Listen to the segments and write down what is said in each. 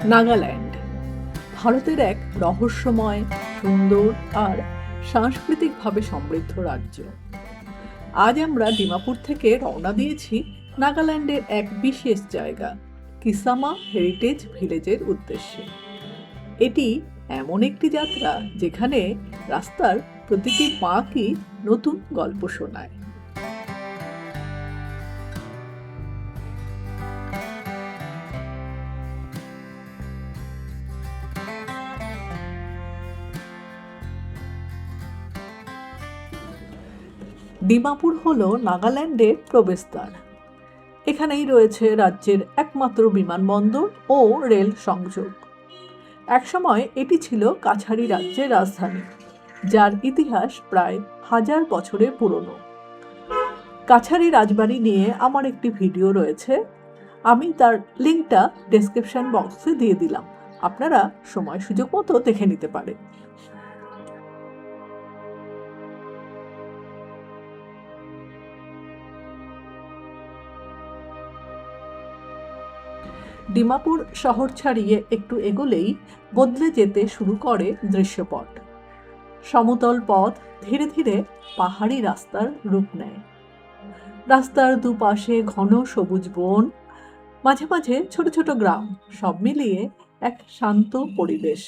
নাগাল্যান্ড ভারতের এক রহস্যময়, সুন্দর আর সাংস্কৃতিকভাবে সমৃদ্ধ রাজ্য। আজ আমরা ডিমাপুর থেকে রওনা দিয়েছি নাগাল্যান্ডের এক বিশেষ জায়গা, কিসামা হেরিটেজ ভিলেজের উদ্দেশ্যে। এটি এমন একটি যাত্রা যেখানে রাস্তার প্রতিটি পাঁকই নতুন গল্প শোনায়। ডিমাপুর হল নাগাল্যান্ডের প্রবেশদ্বার। এখানেই রয়েছে রাজ্যের একমাত্র বিমানবন্দর ও রেল সংযোগ। একসময় এটি ছিল কাছাড়ি রাজ্যের রাজধানী, যার ইতিহাস প্রায় 1000 বছরের পুরনো। কাছাড়ি রাজবাড়ি নিয়ে আমার একটি ভিডিও রয়েছে, আমি তার লিঙ্কটা ডেসক্রিপশন বক্সে দিয়ে দিলাম, আপনারা সময় সুযোগ মতো দেখে নিতে পারেন। ডিমাপুর শহর ছাড়িয়ে একটু এগোলেই বদলে যেতে শুরু করে দৃশ্যপট। সমতল পথ ধীরে ধীরে পাহাড়ি রাস্তার রূপ নেয়। রাস্তার দুপাশে ঘন সবুজ বন, মাঝে মাঝে ছোট ছোট গ্রাম, সব মিলিয়ে এক শান্ত পরিবেশ।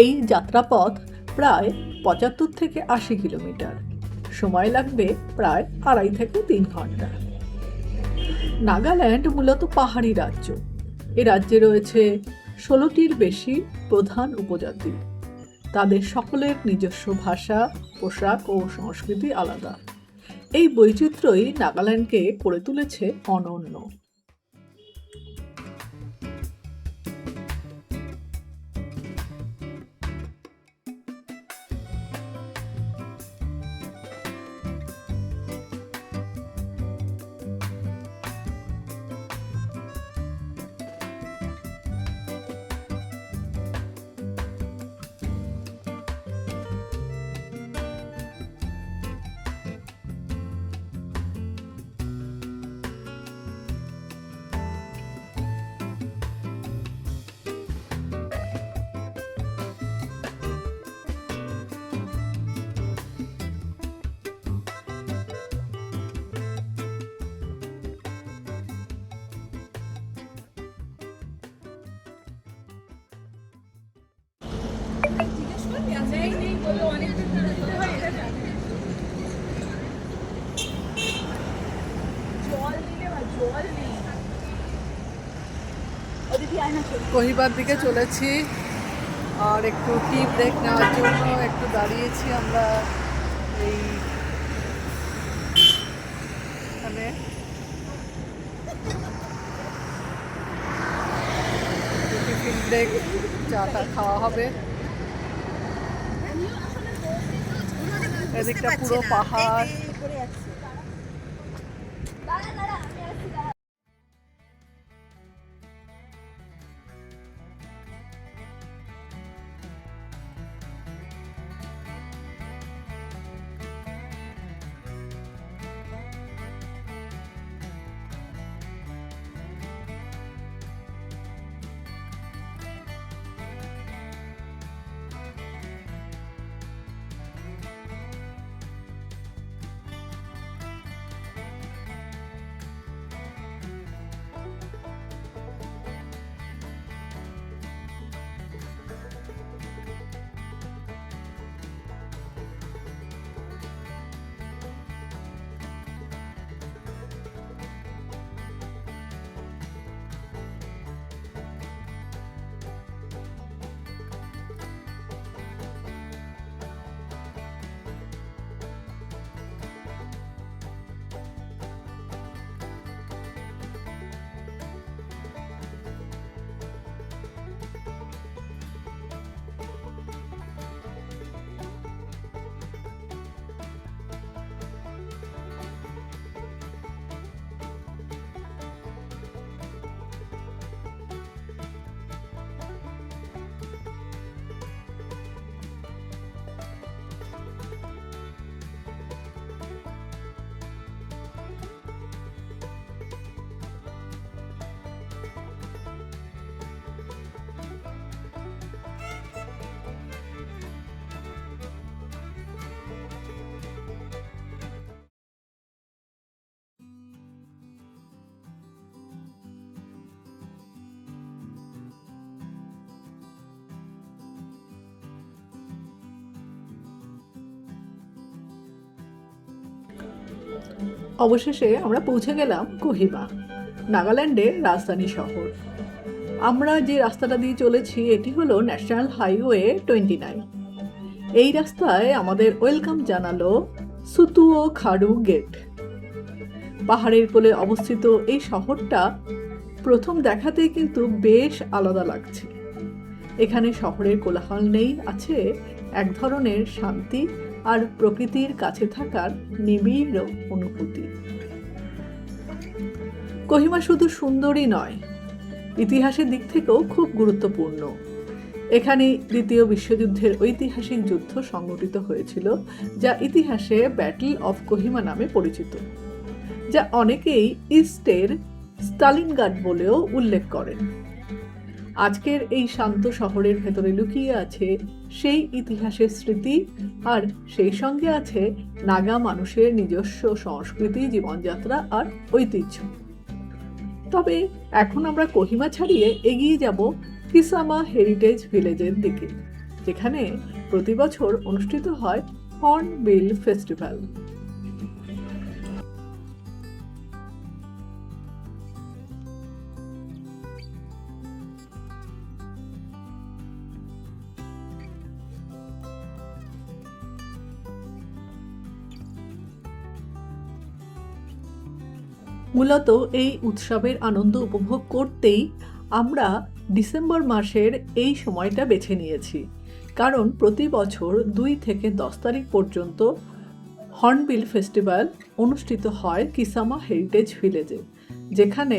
এই যাত্রাপথ প্রায় 75 থেকে 80 কিলোমিটার। সময় লাগবে প্রায় 2.5 থেকে 3 ঘন্টা। নাগাল্যান্ড মূলত পাহাড়ি রাজ্য। এ রাজ্যে রয়েছে 16টির বেশি প্রধান উপজাতি। তাদের সকলের নিজস্ব ভাষা, পোশাক ও সংস্কৃতি আলাদা। এই বৈচিত্র্যই নাগাল্যান্ডকে করে তুলেছে অনন্য। কহিবার দিকে চলেছি, আর একটু টি ব্রেক নেওয়ার জন্য একটু দাঁড়িয়েছি আমরা এইখানে। টিফিন ব্রেক, চাটা খাওয়া হবে। এদিকটা পুরো পাহাড়। অবশেষে আমরা পৌঁছে গেলাম কোহিমা, নাগাল্যান্ডের রাজধানী শহর। আমরা যে রাস্তাটা দিয়ে চলেছি এটি হলো ন্যাশনাল হাইওয়ে 29। এই রাস্তায় আমাদের ওয়েলকাম জানালো সুতুও খাড়ু গেট। পাহাড়ের কোলে অবস্থিত এই শহরটা প্রথম দেখাতেই কিন্তু বেশ আলাদা লাগছে। এখানে শহরের কোলাহল নেই, আছে এক ধরনের শান্তি আর প্রকৃতির কাছে থাকার নিবিড় অনুভূতি। কোহিমা শুধু সুন্দরই নয়, ইতিহাসের দিক থেকেও খুব গুরুত্বপূর্ণ। এখানে দ্বিতীয় বিশ্বযুদ্ধের ঐতিহাসিক যুদ্ধ সংঘটিত হয়েছিল, যা ইতিহাসে ব্যাটল অফ কোহিমা নামে পরিচিত, যা অনেকেই ইস্টের স্টালিনগ্রাড বলেও উল্লেখ করেন। আজকের এই শান্ত শহরের ভেতরে লুকিয়ে আছে সেই ইতিহাসের স্মৃতি, আর সেই সঙ্গে আছে নাগা মানুষের নিজস্ব সংস্কৃতি, জীবনযাত্রা আর ঐতিহ্য। তবে এখন আমরা কোহিমা ছাড়িয়ে এগিয়ে যাব কিসামা হেরিটেজ ভিলেজের দিকে, যেখানে প্রতি বছর অনুষ্ঠিত হয় হর্নবিল ফেস্টিভ্যাল। মূলত এই উৎসবের আনন্দ উপভোগ করতেই আমরা ডিসেম্বর মাসের এই সময়টা বেছে নিয়েছি, কারণ প্রতি বছর 2 থেকে 10 তারিখ পর্যন্ত হর্নবিল ফেস্টিভ্যাল অনুষ্ঠিত হয় কিসামা হেরিটেজ ভিলেজে, যেখানে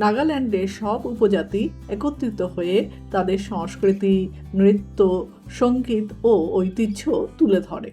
নাগাল্যান্ডের সব উপজাতি একত্রিত হয়ে তাদের সংস্কৃতি, নৃত্য, সঙ্গীত ও ঐতিহ্য তুলে ধরে।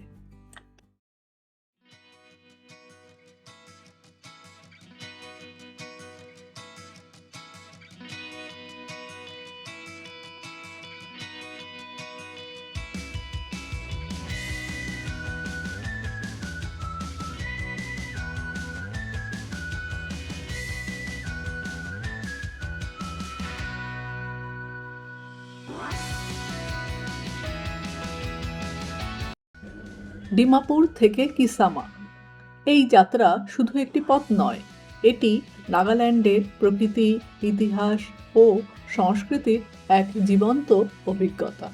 ডিমাপুর থেকে কিসামা এই যাত্রা শুধু একটি পথ নয়, এটি নাগাল্যান্ডের প্রকৃতি, ইতিহাস ও সংস্কৃতির এক জীবন্ত অভিজ্ঞতা।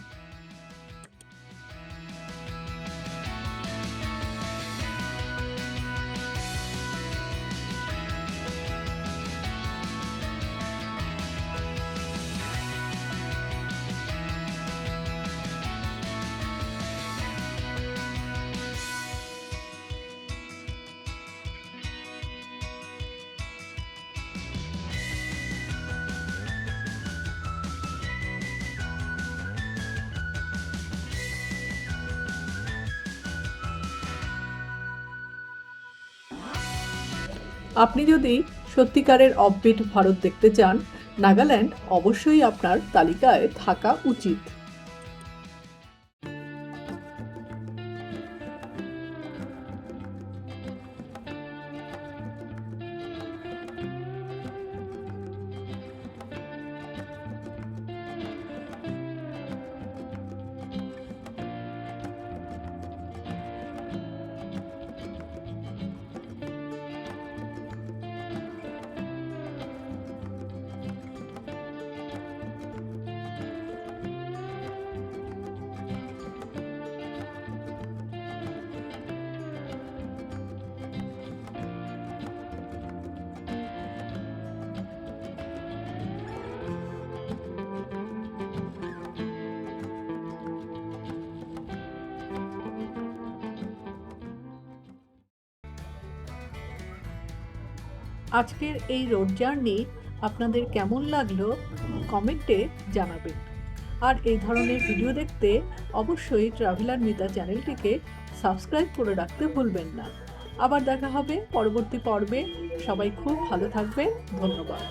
আপনি যদি সত্যিকারের অফবিট ভারত দেখতে চান, নাগাল্যান্ড অবশ্যই আপনার তালিকায় থাকা উচিত। আজকের এই রোড জার্নি আপনাদের কেমন লাগলো কমেন্টে জানাবেন। আর এই ধরনের ভিডিও দেখতে অবশ্যই ট্রাভেলার মিতা চ্যানেলটিকে সাবস্ক্রাইব করে রাখতে ভুলবেন না। আবার দেখা হবে পরবর্তী পর্বে। সবাই খুব ভালো থাকবেন। ধন্যবাদ।